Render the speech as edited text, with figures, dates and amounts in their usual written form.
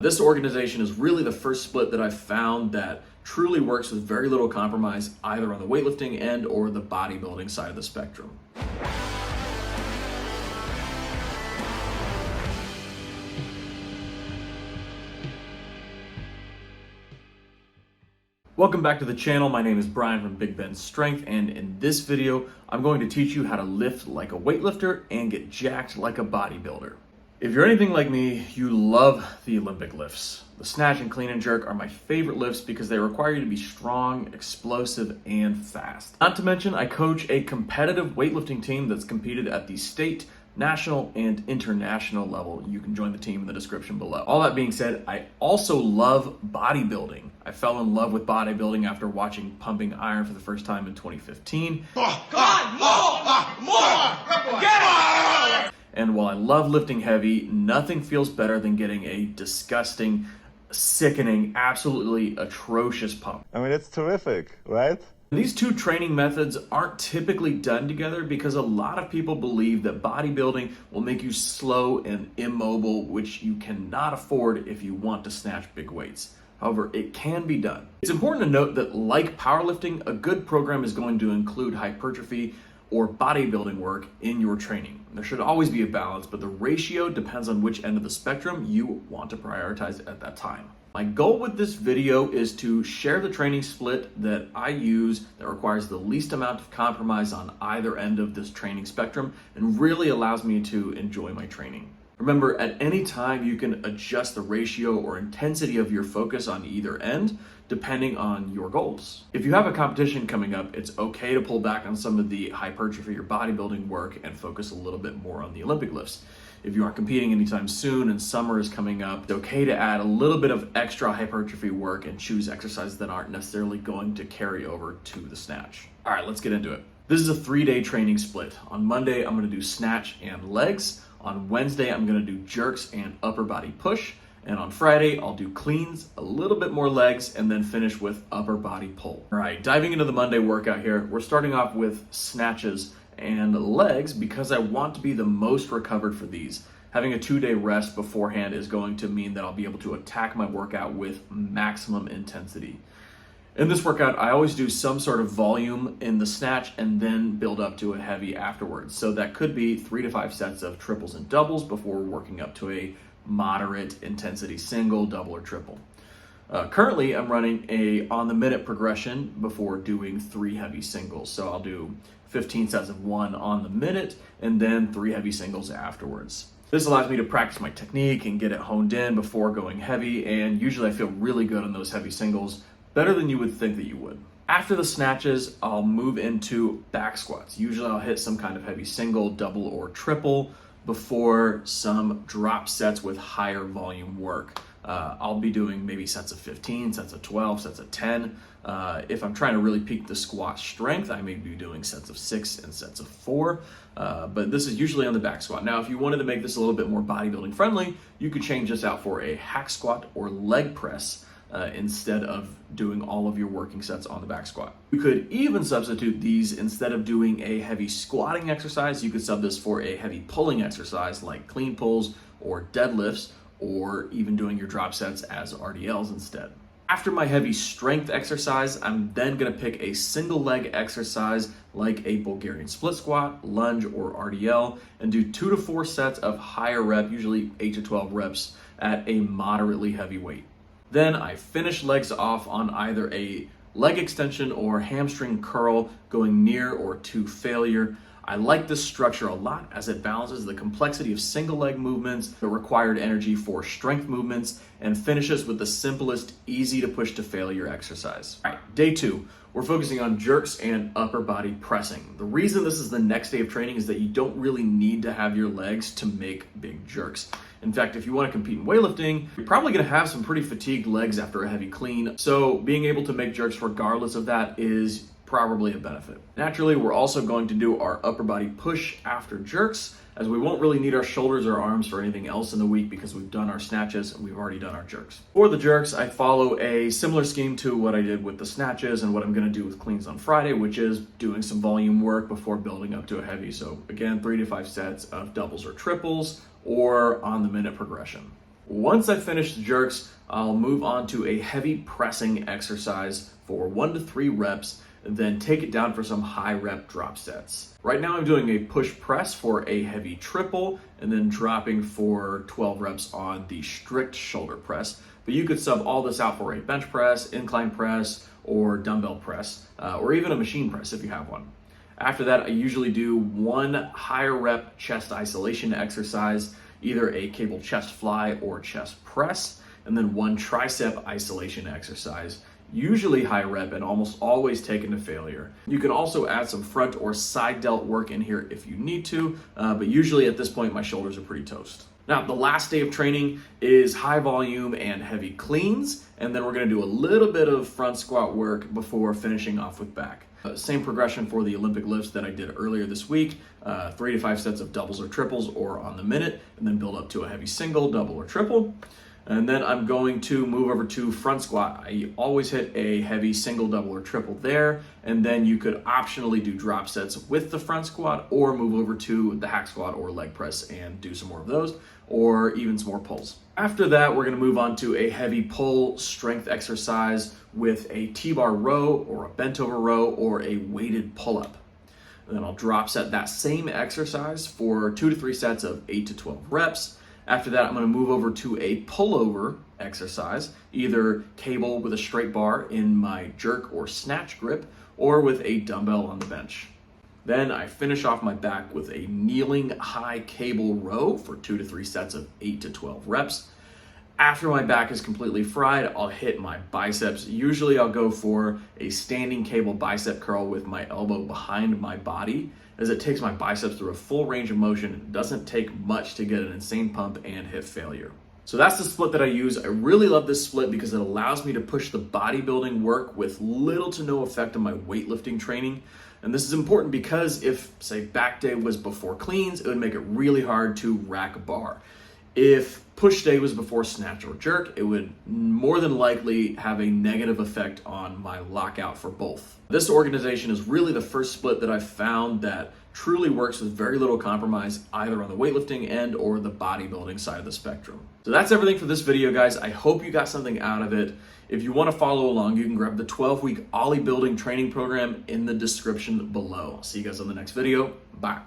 This organization is really the first split that I've found that truly works with very little compromise either on the weightlifting end or the bodybuilding side of the spectrum. Welcome back to the channel. My name is Brian from Big Ben Strength, and in this video, I'm going to teach you how to lift like a weightlifter and get jacked like a bodybuilder. If you're anything like me, you love the Olympic lifts. The snatch and clean and jerk are my favorite lifts because they require you to be strong, explosive, and fast. Not to mention, I coach a competitive weightlifting team that's competed at the state, national, and international level. You can join the team in the description below. All that being said, I also love bodybuilding. I fell in love with bodybuilding after watching Pumping Iron for the first time in 2015. More! And while I love lifting heavy, nothing feels better than getting a disgusting, sickening, absolutely atrocious pump. I mean, it's terrific, right? These two training methods aren't typically done together because a lot of people believe that bodybuilding will make you slow and immobile, which you cannot afford if you want to snatch big weights. However, it can be done. It's important to note that like powerlifting, a good program is going to include hypertrophy or bodybuilding work in your training. There should always be a balance, but the ratio depends on which end of the spectrum you want to prioritize at that time. My goal with this video is to share the training split that I use that requires the least amount of compromise on either end of this training spectrum and really allows me to enjoy my training. Remember, at any time you can adjust the ratio or intensity of your focus on either end depending on your goals. If you have a competition coming up, it's okay to pull back on some of the hypertrophy or bodybuilding work and focus a little bit more on the Olympic lifts. If you aren't competing anytime soon and summer is coming up, it's okay to add a little bit of extra hypertrophy work and choose exercises that aren't necessarily going to carry over to the snatch. All right, let's get into it. This is a 3-day training split. On Monday, I'm gonna do snatch and legs. On Wednesday, I'm gonna do jerks and upper body push. And on Friday, I'll do cleans, a little bit more legs, and then finish with upper body pull. All right, diving into the Monday workout here, we're starting off with snatches and legs because I want to be the most recovered for these. Having a 2-day rest beforehand is going to mean that I'll be able to attack my workout with maximum intensity. In this workout, I always do some sort of volume in the snatch and then build up to a heavy afterwards. So that could be 3 to 5 sets of triples and doubles before working up to a moderate intensity single, double, or triple. Currently, I'm running a on-the-minute progression before doing 3 heavy singles. So I'll do 15 sets of 1 on the minute and then 3 heavy singles afterwards. This allows me to practice my technique and get it honed in before going heavy, and usually I feel really good on those heavy singles, better than you would think that you would. After the snatches, I'll move into back squats. Usually I'll hit some kind of heavy single, double, or triple before some drop sets with higher volume work. I'll be doing maybe sets of 15, sets of 12, sets of 10. If I'm trying to really peak the squat strength, I may be doing sets of 6 and sets of 4, but this is usually on the back squat. Now, if you wanted to make this a little bit more bodybuilding friendly, you could change this out for a hack squat or leg press instead of doing all of your working sets on the back squat. You could even substitute these instead of doing a heavy squatting exercise. You could sub this for a heavy pulling exercise like clean pulls or deadlifts, or even doing your drop sets as RDLs instead. After my heavy strength exercise, I'm then gonna pick a single leg exercise like a Bulgarian split squat, lunge, or RDL, and do 2 to 4 sets of higher rep, usually 8 to 12 reps at a moderately heavy weight. Then I finish legs off on either a leg extension or hamstring curl going near or to failure. I like this structure a lot as it balances the complexity of single leg movements, the required energy for strength movements, and finishes with the simplest, easy to push to failure exercise. All right, day 2, we're focusing on jerks and upper body pressing. The reason this is the next day of training is that you don't really need to have your legs to make big jerks. In fact, if you want to compete in weightlifting, you're probably going to have some pretty fatigued legs after a heavy clean. So being able to make jerks regardless of that is probably a benefit. Naturally, we're also going to do our upper body push after jerks, as we won't really need our shoulders or arms for anything else in the week because we've done our snatches and we've already done our jerks. For the jerks, I follow a similar scheme to what I did with the snatches and what I'm going to do with cleans on Friday, which is doing some volume work before building up to a heavy. So again, 3 to 5 sets of doubles or triples or on the minute progression. Once I finish the jerks, I'll move on to a heavy pressing exercise for 1 to 3 reps, then take it down for some high rep drop sets. Right now I'm doing a push press for a heavy triple and then dropping for 12 reps on the strict shoulder press. But you could sub all this out for a bench press, incline press, or dumbbell press, or even a machine press if you have one. After that, I usually do 1 higher rep chest isolation exercise, either a cable chest fly or chest press, and then 1 tricep isolation exercise, usually high rep and almost always taken to failure. You can also add some front or side delt work in here if you need to, but usually at this point my shoulders are pretty toast. Now, the last day of training is high volume and heavy cleans, and then we're gonna do a little bit of front squat work before finishing off with back. Same progression for the Olympic lifts that I did earlier this week, 3 to 5 sets of doubles or triples or on the minute, and then build up to a heavy single, double, or triple. And then I'm going to move over to front squat. I always hit a heavy single, double, or triple there, and then you could optionally do drop sets with the front squat or move over to the hack squat or leg press and do some more of those, or even some more pulls. After that, we're gonna move on to a heavy pull strength exercise with a T-bar row or a bent over row or a weighted pull-up. And then I'll drop set that same exercise for 2 to 3 sets of 8 to 12 reps. After that, I'm gonna move over to a pullover exercise, either cable with a straight bar in my jerk or snatch grip, or with a dumbbell on the bench. Then I finish off my back with a kneeling high cable row for 2 to 3 sets of 8 to 12 reps. After my back is completely fried, I'll hit my biceps. Usually I'll go for a standing cable bicep curl with my elbow behind my body, as it takes my biceps through a full range of motion. It doesn't take much to get an insane pump and hit failure. So that's the split that I use. I really love this split because it allows me to push the bodybuilding work with little to no effect on my weightlifting training. And this is important because if, say, back day was before cleans, it would make it really hard to rack a bar. If push day was before snatch or jerk, it would more than likely have a negative effect on my lockout for both. This organization is really the first split that I've found that truly works with very little compromise either on the weightlifting and or the bodybuilding side of the spectrum. So that's everything for this video, guys. I hope you got something out of it. If you want to follow along, you can grab the 12-week OlyBuilding training program in the description below. I'll see you guys on the next video. Bye.